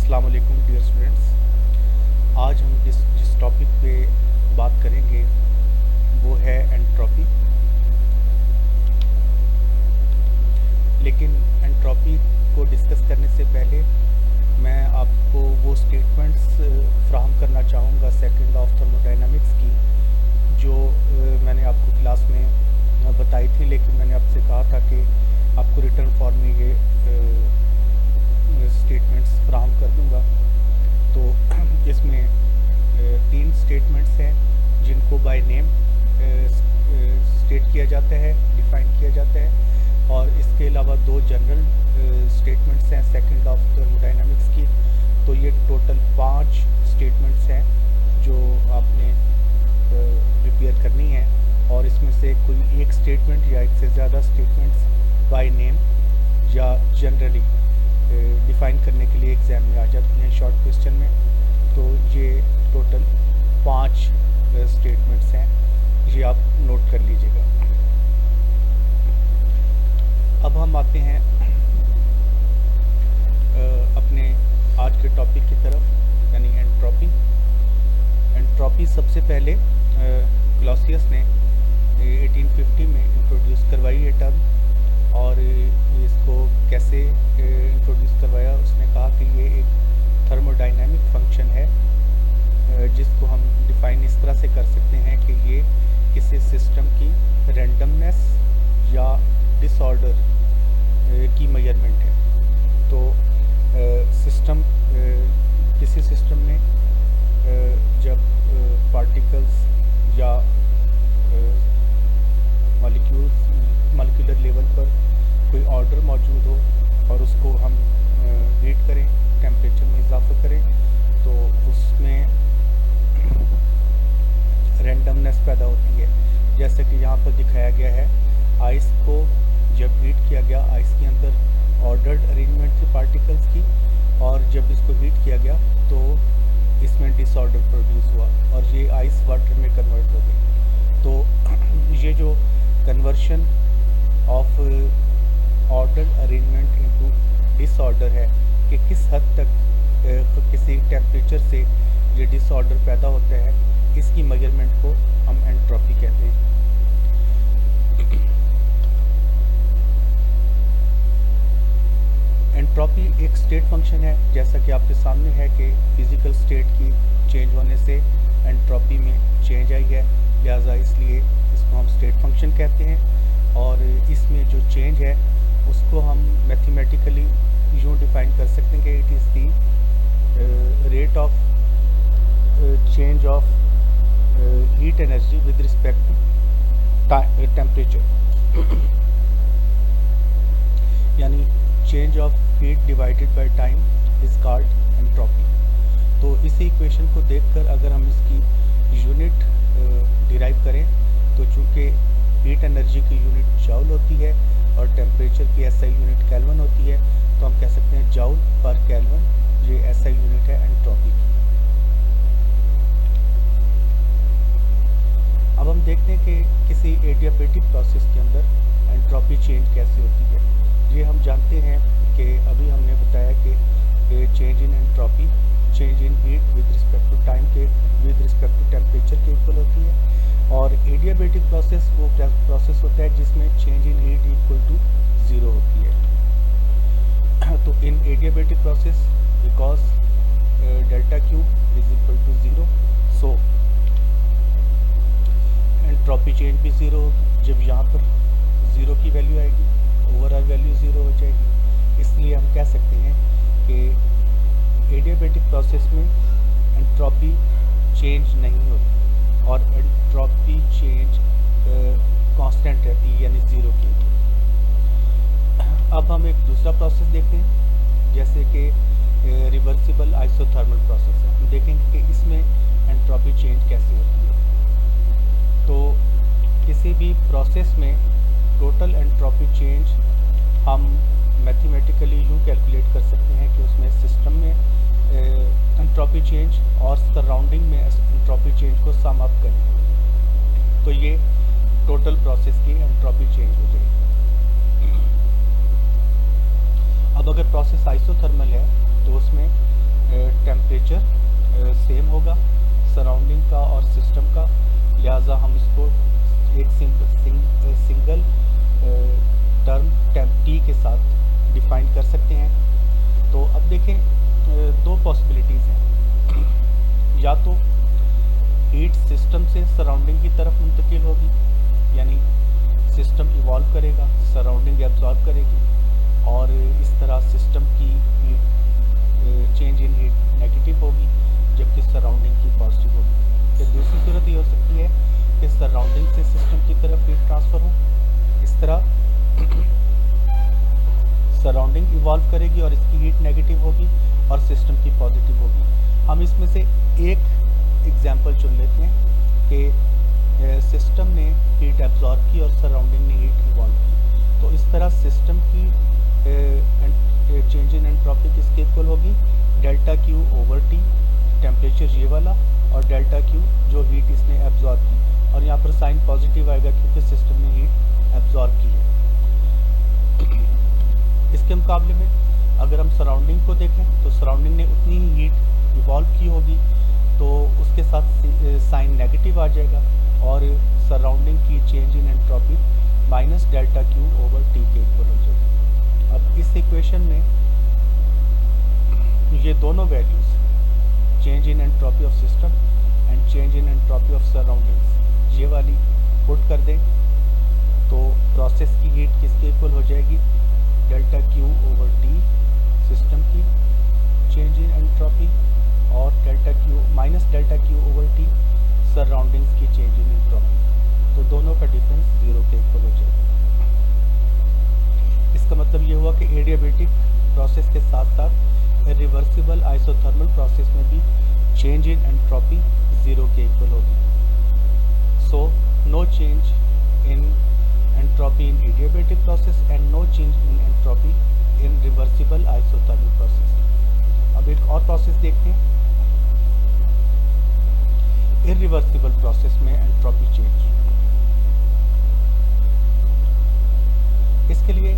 अस्सलाम वालेकुम dear students. आज हम जिस टॉपिक पे बात करेंगे वो है एंट्रोपी। लेकिन एंट्रोपी को डिस्कस करने से पहले मैं आपको वो स्टेटमेंट्स फ्राहम करना चाहूँगा सेकंड ऑफ थर्मोडायनामिक्स की जो मैंने आपको क्लास में बताई थी, लेकिन मैंने आपसे कहा था कि आपको रिटर्न फॉर्म में ये स्टेटमेंट्स फ्राहम कर दूंगा। तो इसमें 3 स्टेटमेंट्स हैं जिनको बाय नेम स्टेट किया जाता है, डिफाइन किया जाता है, और इसके अलावा 2 जनरल स्टेटमेंट्स हैं सेकंड ऑफ थर्मोडायनामिक्स की। तो ये टोटल 5 स्टेटमेंट्स हैं जो आपने प्रिपेयर करनी है, और इसमें से कोई एक स्टेटमेंट या एक से ज़्यादा स्टेटमेंट्स बाय नेम या जनरली डिफ़ाइन करने के लिए एग्ज़ाम में आ जाती हैं शॉर्ट क्वेश्चन में। तो ये टोटल 5 स्टेटमेंट्स हैं, ये आप नोट कर लीजिएगा। अब हम आते हैं अपने आज के टॉपिक की तरफ, यानी एंट्रोपी। एंट्रोपी सबसे पहले क्लॉसियस ने 1850 में इंट्रोड्यूस करवाई है टर्म, और इसको कैसे इंट्रोड्यूस करवाया, उसने कहा कि ये एक थर्मोडायनामिक फंक्शन है जिसको हम डिफ़ाइन इस तरह से कर सकते हैं कि ये किसी सिस्टम की रैंडमनेस या डिसऑर्डर की मेजरमेंट है। तो सिस्टम किसी सिस्टम में जब पार्टिकल्स या मॉलिक्यूलर लेवल पर कोई ऑर्डर मौजूद हो और उसको हम हीट करें, टेम्परेचर में इजाफा करें, तो उसमें रैंडमनेस पैदा होती है। जैसे कि यहाँ पर दिखाया गया है, आइस को जब हीट किया गया, आइस के अंदर ऑर्डर्ड अरेंजमेंट थी पार्टिकल्स की, और जब इसको हीट किया गया तो इसमें डिसऑर्डर प्रोड्यूस हुआ और ये आइस वाटर में कन्वर्ट हो गई। तो ये जो conversion of ordered arrangement into disorder है कि किस हद तक किसी टेम्परेचर से ये डिसऑर्डर पैदा होता है, इसकी मेजरमेंट को हम एंट्रोपी कहते हैं। एंट्रोपी एक स्टेट फंक्शन है, जैसा कि आपके सामने है कि फिज़िकल स्टेट की चेंज होने से एंट्रोपी में चेंज आई है, लिहाजा इसलिए इसको हम स्टेट फंक्शन कहते हैं। और इसमें जो चेंज है उसको हम मैथमेटिकली यूँ डिफाइन कर सकते हैं कि it is the rate of change of heat energy with respect to temperature, यानी change of heat divided by time is called entropy. तो इसी इक्वेशन को देखकर अगर हम इसकी यूनिट डिराइव करें, तो चूँकि हीट एनर्जी की यूनिट जाउल होती है और टेम्परेचर की एसआई यूनिट केल्विन होती है, तो हम कह सकते हैं जाउल पर केल्विन, ये एसआई यूनिट है एंट्रोपी की। अब हम देखते हैं कि किसी एडियाबेटिक प्रोसेस के अंदर एंट्रोपी चेंज कैसे होती है। ये हम जानते हैं कि अभी हमने बताया कि change in entropy change in heat with respect to time के विद रिस्पेक्ट टू टेम्परेचर के इक्वल होती है, और एडियाबेटिक प्रोसेस वो प्रोसेस होता है जिसमें change in heat equal to 0 होती है। तो in adiabatic process because delta Q is equal to 0, so entropy change भी 0 होगी। जब यहाँ पर 0 की वैल्यू आएगी, ओवरऑल वैल्यू 0 हो जाएगी। इसलिए हम कह सकते हैं कि एडियाबेटिक प्रोसेस में एंट्रोपी चेंज नहीं होती और एंट्रोपी चेंज कांस्टेंट रहती है, यानी 0 की। अब हम एक दूसरा प्रोसेस देखते हैं, जैसे कि रिवर्सिबल आइसोथर्मल प्रोसेस है। हम देखेंगे कि इसमें एंट्रोपी चेंज कैसे होती है। तो किसी भी प्रोसेस में टोटल एंट्रोपी चेंज हम मैथमेटिकली यूँ कैलकुलेट कर सकते हैं कि उसमें सिस्टम में एंट्रोपी चेंज और सराउंडिंग में एंट्रोपी चेंज को सम अप करें, तो ये टोटल प्रोसेस की एंट्रोपी चेंज हो जाएगी। अब अगर प्रोसेस आइसोथर्मल है तो उसमें टेम्परेचर सेम होगा सराउंडिंग का और सिस्टम का, लिहाजा हम इसको एक सिंगल टर्म टेम्प टी के साथ डिफाइन कर सकते हैं। तो अब देखें दो पॉसिबिलिटीज़ हैं, या तो हीट सिस्टम से सराउंडिंग की तरफ मुंतकिल होगी, यानी सिस्टम इवॉल्व करेगा, सराउंडिंग एब्जॉर्ब करेगी और इस तरह सिस्टम की heat change in heat negative होगी जबकि सराउंडिंग की पॉजिटिव होगी। फिर दूसरी सूरत ये हो सकती है कि सराउंडिंग से सिस्टम की तरफ हीट ट्रांसफ़र हो, इस तरह सराउंडिंग इवॉल्व करेगी और इसकी हीट नेगेटिव होगी और सिस्टम की पॉजिटिव होगी। हम इसमें से एक एग्जांपल चुन लेते हैं कि सिस्टम ने हीट एब्जॉर्ब की और सराउंडिंग ने हीट इवॉल्व की। तो इस तरह सिस्टम की चेंज इन एंट्रोपी किसके इक्वल होगी, delta Q over T, temperature ये वाला, और डेल्टा क्यू जो हीट इसने एब्जॉर्ब की, और यहाँ पर साइन पॉजिटिव आएगा क्योंकि सिस्टम ने हीट एब्जॉर्ब की है। इसके मुकाबले में अगर हम सराउंडिंग को देखें तो सराउंडिंग ने उतनी ही हीट इवॉल्व की होगी, तो उसके साथ साइन नेगेटिव आ जाएगा और सराउंडिंग की change in entropy minus delta Q over T के इक्वल हो जाएगी। अब इस इक्वेशन में ये दोनों values change in entropy of system and change in entropy of surroundings ये वाली पुट कर दें तो प्रोसेस की हीट किसके इक्वल हो जाएगी, delta Q over T system की चेंज इन एंट्रोपी और delta Q minus delta Q over T surroundings की चेंज इन एंट्रोपी। तो दोनों का डिफरेंस 0 के इक्वल हो जाएगा। इसका मतलब ये हुआ कि एडियाबेटिक प्रोसेस के साथ साथ रिवर्सिबल आइसोथर्मल प्रोसेस में भी चेंज इन एंट्रोपी 0 के इक्वल होगी। So no change in entropy in adiabatic process and no change in entropy in reversible isothermal process. अब एक और प्रोसेस देखते हैं, इरिवर्सिबल प्रोसेस में एंट्रोपी चेंज। इसके लिए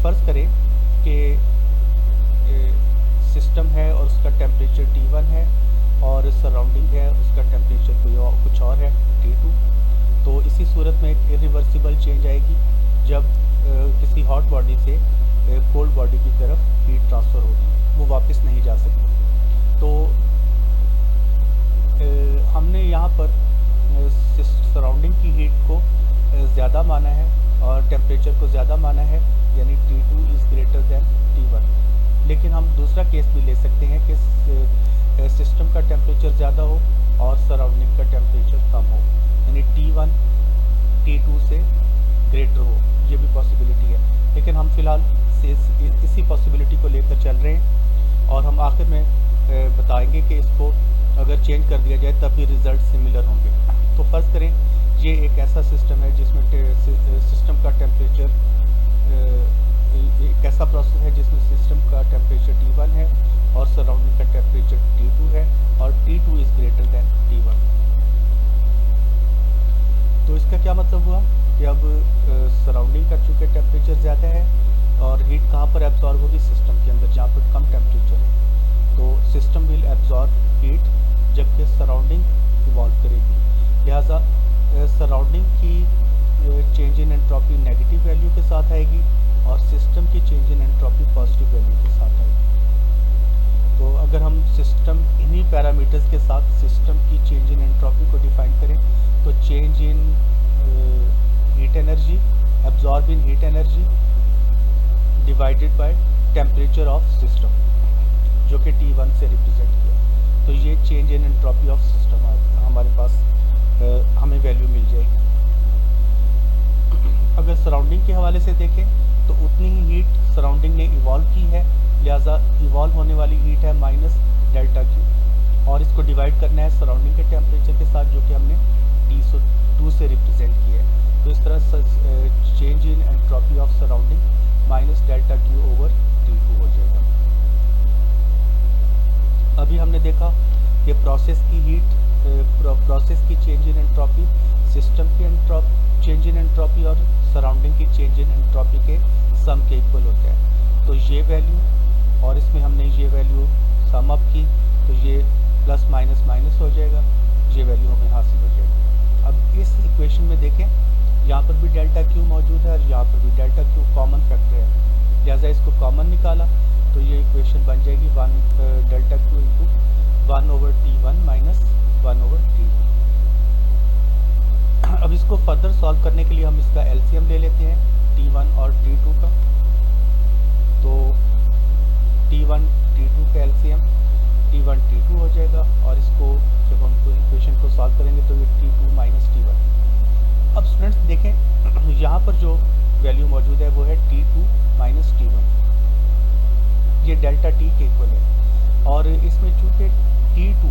फ़र्ज़ करें कि सिस्टम है और उसका टेम्परेचर T1 है और सराउंडिंग है उसका टेम्परेचर कुछ और है T2। तो इसी सूरत में एक इरिवर्सिबल चेंज आएगी जब किसी हॉट बॉडी से कोल्ड बॉडी की तरफ हीट ट्रांसफ़र होगी, वो वापस नहीं जा सकती। तो हमने यहाँ पर सराउंडिंग की हीट को ज़्यादा माना है और टेम्परेचर को ज़्यादा माना है, यानी T2 is greater than T1। लेकिन हम दूसरा केस भी ले सकते हैं कि सिस्टम का टेम्परेचर ज़्यादा हो और सराउंडिंग का टेम्परेचर कम हो, यानी T1 T2 से ग्रेटर हो, ये भी पॉसिबिलिटी है। लेकिन हम फ़िलहाल इसी पॉसिबिलिटी को लेकर चल रहे हैं और हम आखिर में बताएंगे कि इसको अगर चेंज कर दिया जाए तब भी रिज़ल्ट सिमिलर होंगे। तो फ़र्ज़ करें ये एक ऐसा सिस्टम है जिसमें सिस्टम का टेम्परेचर एक ऐसा प्रोसेस है जिसमें सिस्टम का टेम्परेचर T1 है और सराउंडिंग का टेम्परेचर T2 है और T2 is greater than T1। तो इसका क्या मतलब हुआ कि अब सराउंडिंग का चूँकि टेम्परेचर ज़्यादा है और हीट कहाँ पर एब्जॉर्ब होगी, सिस्टम के अंदर जहाँ पर कम टेम्परेचर है। तो सिस्टम विल एब्जॉर्ब हीट जबकि सराउंडिंग इवॉल्व करेगी, लिहाजा सराउंडिंग की change in entropy negative value के साथ आएगी और सिस्टम की change in entropy positive value के साथ आएगी। तो अगर हम सिस्टम इन्हीं पैरामीटर्स के साथ सिस्टम की चेंज इन एंट्रोपी को डिफाइन करें तो change in heat energy, absorb in heat energy divided by temperature of system जो कि T1 से रिप्रेजेंट किया, तो ये change in entropy of system हमारे पास हमें वैल्यू मिल जाएगी। अगर सराउंडिंग के हवाले से देखें तो उतनी ही हीट सराउंडिंग ने इवॉल्व की है, लिहाजा इवॉल्व होने वाली हीट है माइनस डेल्टा क्यू और इसको डिवाइड करना है सराउंडिंग के टेम्परेचर के साथ जो कि हमने T2 से रिप्रेजेंट किया है। तो इस तरह change in entropy of surrounding minus delta Q over T2 हो जाएगा। अभी हमने देखा कि प्रोसेस की चेंज इन एंट्रोपी सिस्टम की चेंज इन एंट्रोपी और सराउंडिंग की चेंज इन एंट्रोपी के सम के इक्वल होता है। तो ये वैल्यू और इसमें हमने ये वैल्यू सम अप की तो ये प्लस माइनस माइनस हो जाएगा, ये वैल्यू हमें हासिल हो जाएगी। अब इस इक्वेशन में देखें, यहाँ पर भी डेल्टा क्यू मौजूद है और यहाँ पर भी डेल्टा क्यू कॉमन फैक्टर है, लिहाजा इसको कॉमन निकाला तो ये इक्वेशन बन जाएगी delta Q into 1/T1 minus 1/T2। अब इसको फर्दर सॉल्व करने के लिए हम इसका एलसीएम ले लेते हैं T1 और T2 का। तो T1 T2 का एलसीएम T1 T2 हो जाएगा और इसको जब हम इक्वेशन को सॉल्व करेंगे तो ये T2 माइनस T1। अब स्टूडेंट्स देखें, यहाँ पर जो वैल्यू मौजूद है वो है T2 माइनस T1, ये डेल्टा T के इक्वल है। और इसमें चूँकि T2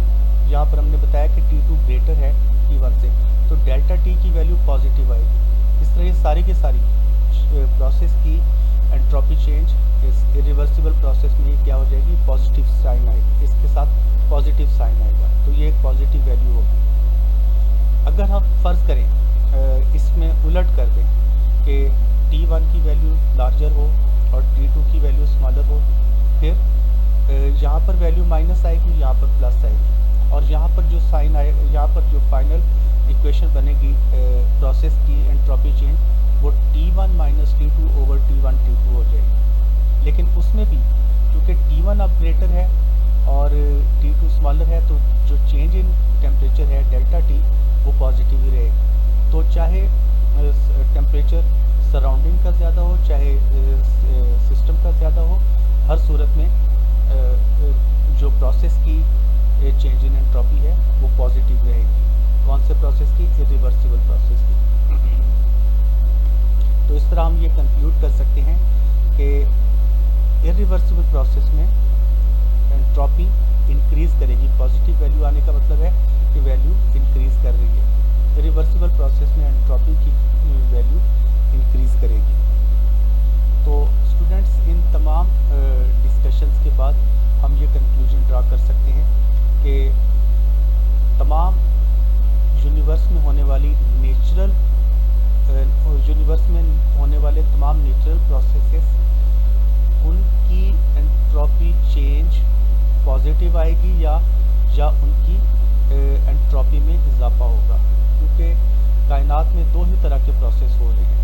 यहाँ पर हमने बताया कि T2 ग्रेटर है T1 से, तो डेल्टा T की वैल्यू पॉजिटिव आएगी। इस तरह ये सारी की सारी प्रोसेस की एंट्रोपी चेंज इस इरिवर्सिबल प्रोसेस में क्या हो जाएगी, पॉजिटिव साइन आएगी, इसके साथ पॉजिटिव साइन आएगा, तो ये एक पॉजिटिव वैल्यू होगी। अगर हम फर्ज करें इसमें उलट कर दें कि T1 की वैल्यू लार्जर हो और T2 की वैल्यू स्मॉलर हो, फिर यहाँ पर वैल्यू माइनस आएगी, यहाँ पर प्लस आएगी, और यहाँ पर जो साइन आए, यहाँ पर जो फाइनल इक्वेशन बनेगी प्रोसेस की एंट्रोपी चेंज, वो T1 minus T2 over T1 T2 हो जाएगी। लेकिन उसमें भी क्योंकि T1 अब ग्रेटर है और T2 स्मॉलर है, तो जो चेंज इन टेम्परेचर है डेल्टा T वो पॉजिटिव ही रहेगी। तो चाहे टेम्परेचर सराउंडिंग का ज़्यादा हो, चाहे सिस्टम का ज़्यादा हो, हर सूरत में जो प्रोसेस की चेंज इन एंट्रोपी है वो पॉजिटिव रहेगी। कौन से प्रोसेस की, इरिवर्सिबल प्रोसेस की। तो इस तरह हम ये कंक्लूड कर सकते हैं कि इरिवर्सिबल प्रोसेस में एंट्रोपी इंक्रीज करेगी। पॉजिटिव वैल्यू आने का मतलब है कि वैल्यू इंक्रीज कर रही है। इरिवर्सिबल प्रोसेस में एंट्रोपी की वैल्यू इंक्रीज करेगी। तो स्टूडेंट्स, इन तमाम डिस्कशंस के बाद हम ये कंक्लूजन ड्रा कर सकते हैं कि तमाम यूनिवर्स में होने वाली तमाम नेचुरल प्रोसेसेस, उनकी एंट्रोपी चेंज पॉजिटिव आएगी या उनकी एंट्रोपी में इजाफा होगा, क्योंकि कायनात में दो ही तरह के प्रोसेस हो रहे हैं,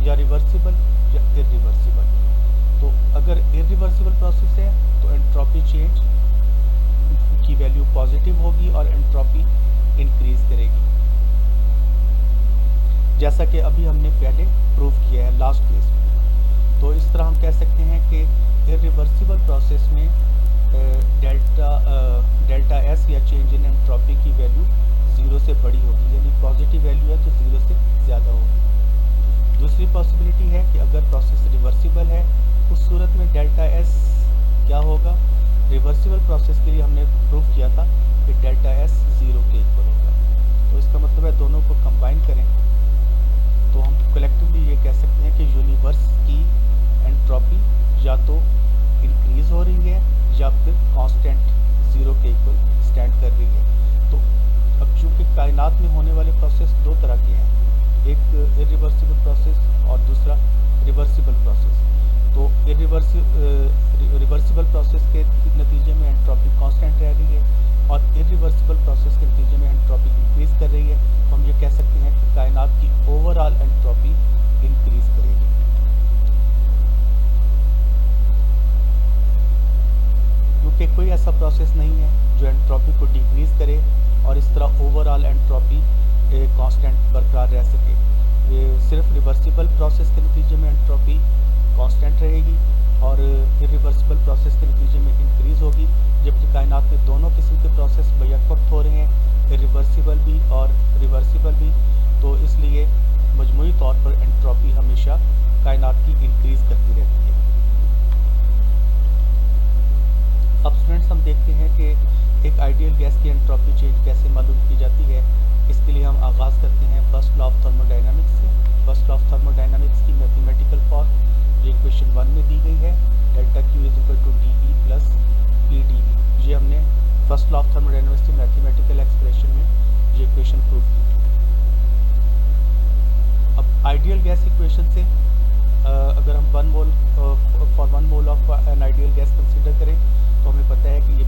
या रिवर्सिबल या इरिवर्सिबल। तो अगर इरिवर्सिबल प्रोसेस है तो एंट्रोपी चेंज की वैल्यू पॉजिटिव होगी और एंट्रोपी इंक्रीज करेगी, जैसा कि अभी हमने पहले प्रूव किया है लास्ट केस में। तो इस तरह हम कह सकते हैं कि इरिवर्सिबल प्रोसेस में डेल्टा एस या चेंज इन एंट्रोपी की वैल्यू 0 से बड़ी होगी, यानी पॉजिटिव वैल्यू है तो 0 से ज़्यादा होगी। दूसरी पॉसिबिलिटी है कि अगर प्रोसेस रिवर्सिबल है, उस सूरत में डेल्टा एस क्या होगा, रिवर्सिबल प्रोसेस के लिए हमने प्रूव किया था कि डेल्टा एस 0 के इक्वल होगा। तो इसका मतलब है दोनों को कंबाइन करें तो हम कलेक्टिवली ये कह सकते हैं कि यूनिवर्स की एंट्रोपी या तो इंक्रीज हो रही है या फिर कांस्टेंट 0 के इक्वल स्टैंड कर रही है। तो अब चूँकि कायनात में होने वाले प्रोसेस दो तरह के हैं, एक इरिवर्सिबल प्रोसेस और दूसरा रिवर्सिबल प्रोसेस। तो रिवर्सिबल प्रोसेस के नतीजे में एंट्रोपी कांस्टेंट रह रही है और इरिवर्सिबल प्रोसेस के नतीजे में एंट्रोपी इंक्रीज कर रही है। तो हम ये कह सकते हैं कि कायनात की ओवरऑल एंट्रोपी इंक्रीज करेगी। क्योंकि कोई ऐसा प्रोसेस नहीं है जो एंट्रोपी को डिक्रीज करे और इस तरह ओवरऑल एंट्रोपी कांस्टेंट बरकरार रह सके। ये सिर्फ रिवर्सिबल प्रोसेस के नतीजे में एंट्रोपी कांस्टेंट रहेगी और इरिवर्सिबल प्रोसेस के नतीजे में इंक्रीज होगी, जबकि कायनात में दोनों किस्म के प्रोसेस बैक वक्त हो रहे हैं, इरिवर्सिबल भी और रिवर्सिबल भी। तो इसलिए मजमूई तौर पर एंट्रोपी हमेशा कायनात की इंक्रीज करती रहती है। अब स्टूडेंट्स, हम देखते हैं कि एक आइडियल गैस की एंट्रोपी चेंज कैसे मालूम की जाती है। इसके लिए हम आगाज़ करते हैं फर्स्ट लॉ ऑफ थर्मोडायनामिक्स से। फर्स्ट लॉ ऑफ थर्मोडायनामिक्स की मैथमेटिकल फॉर्म जो इक्वेशन 1 में दी गई है, delta Q is equal to D E plus P D V. ये हमने फर्स्ट लॉ ऑफ थर्मोडायनामिक्स की मैथमेटिकल एक्सप्रेशन में ये इक्वेशन प्रूव की। अब आइडियल गैस इक्वेशन से अगर हम 1 mole for 1 mole of an ideal gas consider करें तो हमें पता है कि ये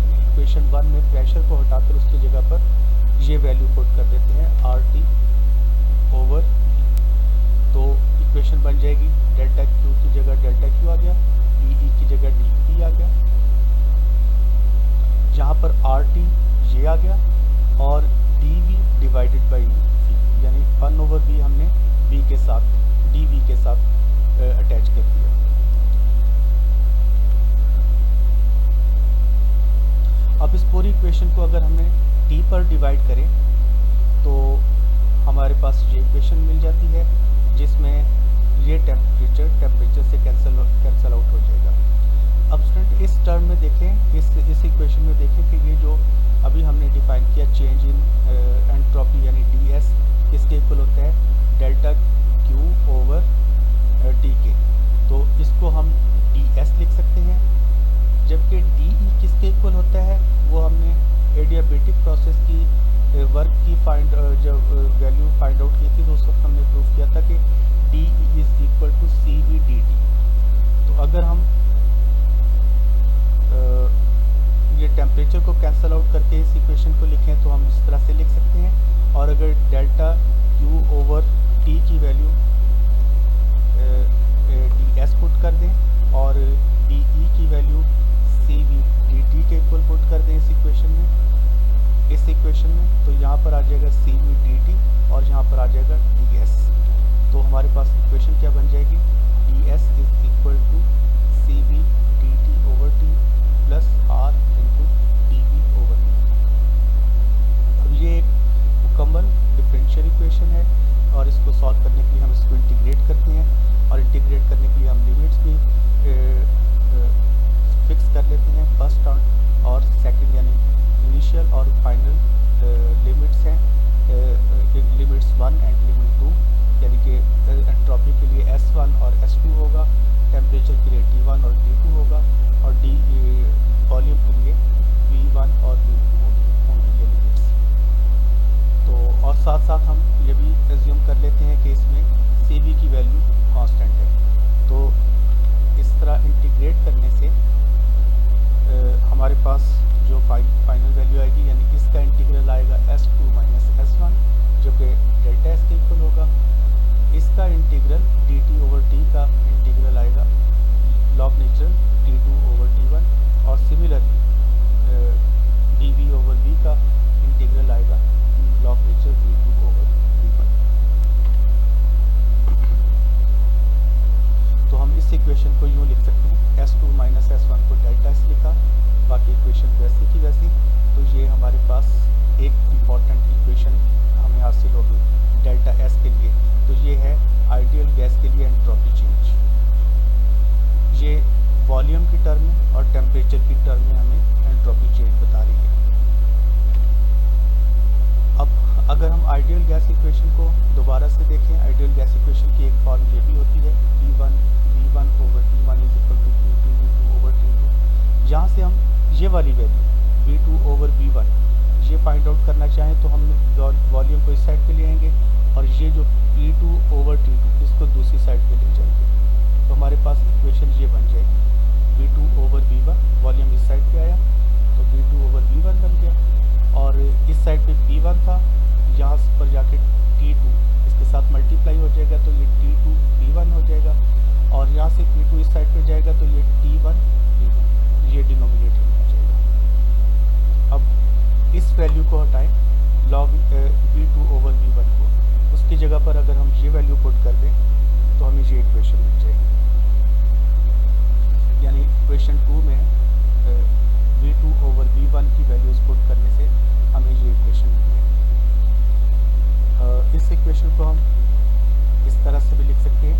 में इक्वेशन 1 में प्रेशर को हटाकर उसकी जगह पर ये वैल्यू पुट कर देते हैं RT ओवर V। तो इक्वेशन बन जाएगी डेल्टा Q की जगह डेल्टा Q आ गया, DE की जगह DP आ गया, जहाँ पर RT ये आ गया और DV डिवाइडेड बाई V, यानी 1 ओवर V हमने V के साथ DV के साथ अटैच कर दिया। अब इस पूरी इक्वेशन को अगर हमने T पर डिवाइड करें तो हमारे पास ये इक्वेशन मिल जाती है, जिसमें ये टेम्परेचर से कैंसल आउट हो जाएगा। अब स्टूडेंट इस टर्म में देखें, इस इक्वेशन में देखें कि ये जो अभी हमने डिफाइन किया चेंज इन एंट्रोपी यानी DS किसके इक्वल होता है डेल्टा Q ओवर TK। तो इसको हम DS लिख सकते हैं, जबकि DE किसके इक्वल होता है वो हमने एडियाबेटिक प्रोसेस की वर्क की जब वैल्यू फाइंड आउट की थी तो उस वक्त हमने प्रूव किया था कि DE is equal to CV dt। तो अगर हम ये टेम्परेचर को कैंसल आउट करके इस इक्वेशन को लिखें तो हम इस तरह से लिख सकते हैं, और अगर डेल्टा Q ओवर T की वैल्यू DS पुट कर दें और DE की वैल्यू CV dt के इक्वल पुट कर दें इस इक्वेशन में, तो यहाँ पर आ जाएगा CV dt और यहाँ पर आ जाएगा DS। तो हमारे पास इक्वेशन क्या बन जाएगी DS is equal to CV dt over T plus R into DV over T। अब ये एक मुकम्मल डिफरेंशियल इक्वेशन है और इसको सॉल्व करने के लिए हम इसको इंटीग्रेट करते हैं, और इंटीग्रेट करने के लिए हम लिमिट्स भी फिक्स कर लेते हैं, फर्स्ट टर्म और सेकंड, यानी इनिशियल और फाइनल लिमिट्स हैं, लिमिट्स 1 एंड लिमिट 2, यानी कि एंट्रोपी के लिए S1 और S2 होगा, टेम्परेचर के लिए T1 और T2 होगा, और वॉल्यूम के लिए V1 और V2 होंगी ये लिमिट्स। तो और साथ साथ हम ये भी एज्यूम कर लेते हैं कि इसमें CV की वैल्यू कांस्टेंट है। तो इस तरह इंटीग्रेट करने से हमारे पास जो फाइनल वैल्यू आएगी, यानी इसका इंटीग्रल आएगा S2 माइनस S1 जो कि डेल्टा S के इक्वल होगा। इसका इंटीग्रल dt ओवर T का इंटीग्रल आएगा log natural T2 over T1, और सिमिलरली dV ओवर V का इंटीग्रल आएगा log natural V2 over V1। तो हम इस इक्वेशन को यूँ लिख सकते हैं, S2 माइनस S1 को डेल्टा S लिखा, बाकी इक्वेशन वैसी की वैसी। तो ये हमारे पास एक इम्पॉर्टेंट इक्वेशन हमें हासिल होगी डेल्टा S के लिए। तो ये है आइडियल गैस के लिए एंट्रोपी चेंज। ये वॉल्यूम की टर्म में और टेम्परेचर की टर्म में हमें एंट्रोपी चेंज बता रही है। अब अगर हम आइडियल गैस इक्वेशन को दोबारा से देखें, आइडियल गैस इक्वेशन की एक फॉर्म ये भी होती है P1 V1 over T1 is equal to Q2 V2 over T2। यहाँ से हम ये वाली वैल्यू V2 ओवर V1 ये फाइंड आउट करना चाहें तो हम वॉल्यूम को इस साइड पे ले आएंगे, और ये जो P2 ओवर T2 इसको दूसरी साइड पे ले जाएंगे। तो हमारे पास इक्वेशन ये बन जाएगी V2 ओवर V1, वॉल्यूम इस साइड पे आया तो V2 ओवर V1 बन गया, और इस साइड पे P1 था, यहाँ पर जाके T2 इसके साथ मल्टीप्लाई हो जाएगा तो ये T2 P1 हो जाएगा, और यहाँ से P2 इस साइड पे जाएगा तो ये T1 P2 ये डिनोमिनेटर में आ जाएगा। अब इस वैल्यू को हटाएं लॉग V2 ओवर V1 को, उसकी जगह पर अगर हम ये वैल्यू पुट कर दें तो हमें ये इक्वेशन मिल जाएगी, यानी इक्वेशन 2 में V2 ओवर V1 की वैल्यूज पुट करने से हमें ये इक्वेशन मिल जाएगी। इस इक्वेशन को हम इस तरह से भी लिख सकते हैं,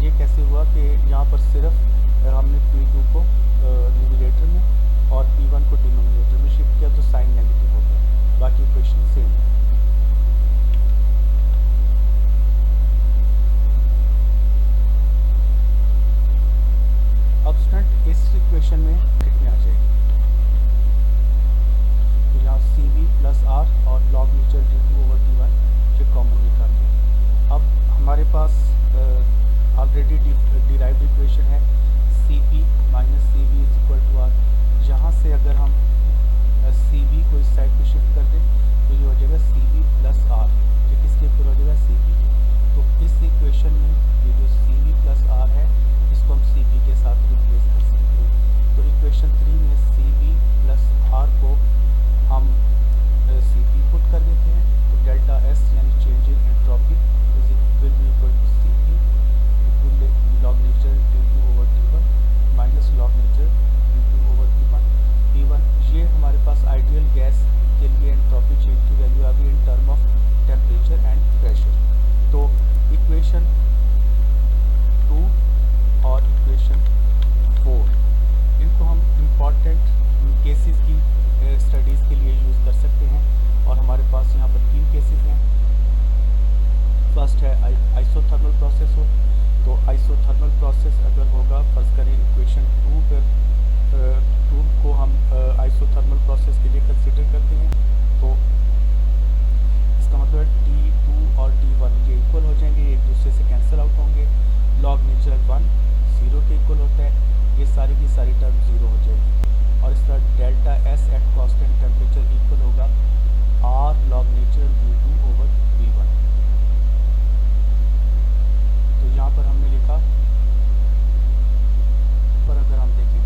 ये कैसे हुआ कि यहाँ पर सिर्फ हमने P2 को न्यूमरेटर में और P1 को डिनोमिनेटर में शिफ्ट किया तो साइन नेगेटिव हो गया, बाकी इक्वेशन सेम है। अब स्टूडेंट इस इक्वेशन में कितनी आ जाएगी, आइसोथर्मल प्रोसेस के लिए कंसिडर करते हैं, तो इसका मतलब है T2 और T1 ये इक्वल हो जाएंगे, ये एक दूसरे से कैंसिल आउट होंगे। लॉग नेचुरल 1 0 के इक्वल होता है, ये सारी की सारी टर्म 0 हो जाएगी। और इस तरह delta S at constant temperature equal होगा R log natural V2 over V1। तो यहाँ पर हमने लिखा, पर अगर हम देखें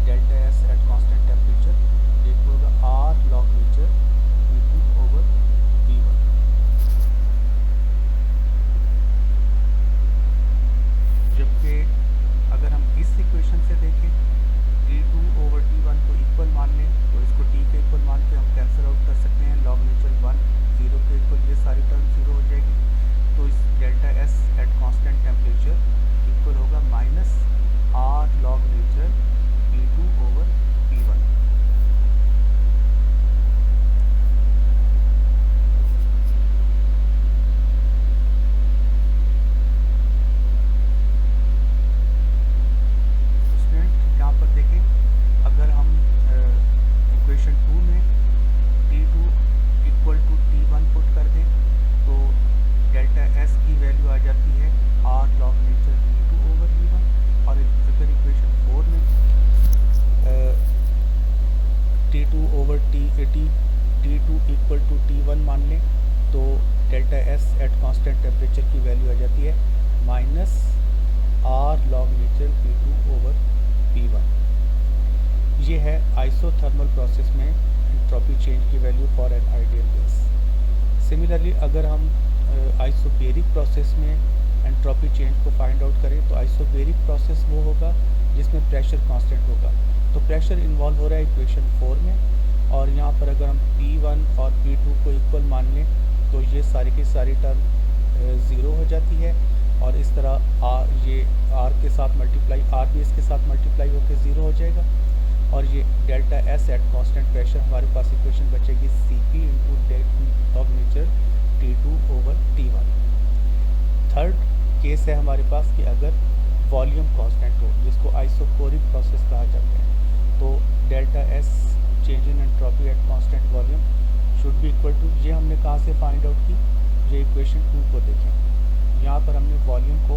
delta S at constant temperature equal होगा R log natural V2 over V1। जबकि अगर हम इस इक्वेशन से देखें T2 ओवर T1 को इक्वल मान लें, तो इसको T के इक्वल मान के हम कैंसिल आउट कर सकते हैं। लॉग नेचुरल 1 0 के इक्वल, ये सारी टर्म 0 हो जाएगी। तो इस delta S at constant temperature equal होगा minus R log natural P2 over P1। Student यहाँ पर देखें, अगर हम इक्वेशन 2 में T2 equal to T1 put कर दें, तो डेल्टा S की वैल्यू आ जाती है R log natural V2 over V1। और अगर इक्वेशन 4 में T2 over T2 equal to T1 मान लें, तो delta S eight constant temperature की वैल्यू आ जाती है minus R log natural P2 over P1। ये है आइसोथर्मल प्रोसेस में एंट्रोपी चेंज की value for an ideal gas. Similarly अगर हम आइसोबेरिक प्रोसेस में एंट्रोपी चेंज को फाइंड आउट करें, तो आइसोबेरिक प्रोसेस वो होगा जिसमें प्रेशर कांस्टेंट होगा। तो प्रेशर इन्वॉल्व हो रहा है इक्वेशन 4 में, और यहाँ पर अगर हम P1 और P2 को इक्वल मान लें, तो ये सारी की सारी टर्म 0 हो जाती है। और इस तरह ये R के साथ मल्टीप्लाई, R भी इसके साथ मल्टीप्लाई होकर 0 हो जाएगा। और ये delta S at constant pressure, हमारे पास इक्वेशन बचेगी Cp into log natural T2 over T1। Third case है हमारे पास कि अगर वॉल्यूम कांस्टेंट हो, जिसको आइसोकोरिक प्रोसेस कहा जाता है, तो delta S change in entropy at constant volume should be equal to, ये हमने कहाँ से फाइंड आउट की, ये इक्वेशन 2 को देखें। यहाँ पर हमने वॉल्यूम को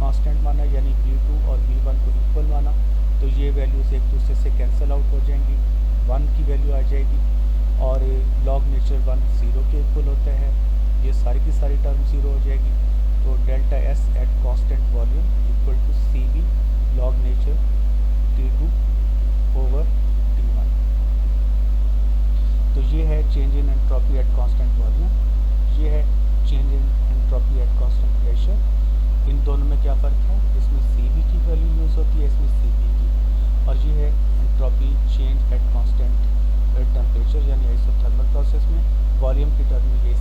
कांस्टेंट माना, यानी V2 और V1 को इक्वल माना, तो ये वैल्यूज एक दूसरे से कैंसिल आउट हो जाएंगी, 1 की वैल्यू आ जाएगी। और लॉग नेचुरल 1 0 के इक्वल होता है, ये सारी की सारी टर्म 0 हो जाएगी। तो delta S at constant volume equal to Cv log natural T2 over T1। तो ये है change in entropy at constant volume, ये है change in entropy at constant pressure. इन दोनों में क्या फ़र्क है, इसमें Cv की वैल्यू यूज़ होती है, इसमें Cp की। और ये है entropy change at constant temperature, यानी आइसोथर्मल प्रोसेस में वॉल्यूम की टर्म में ये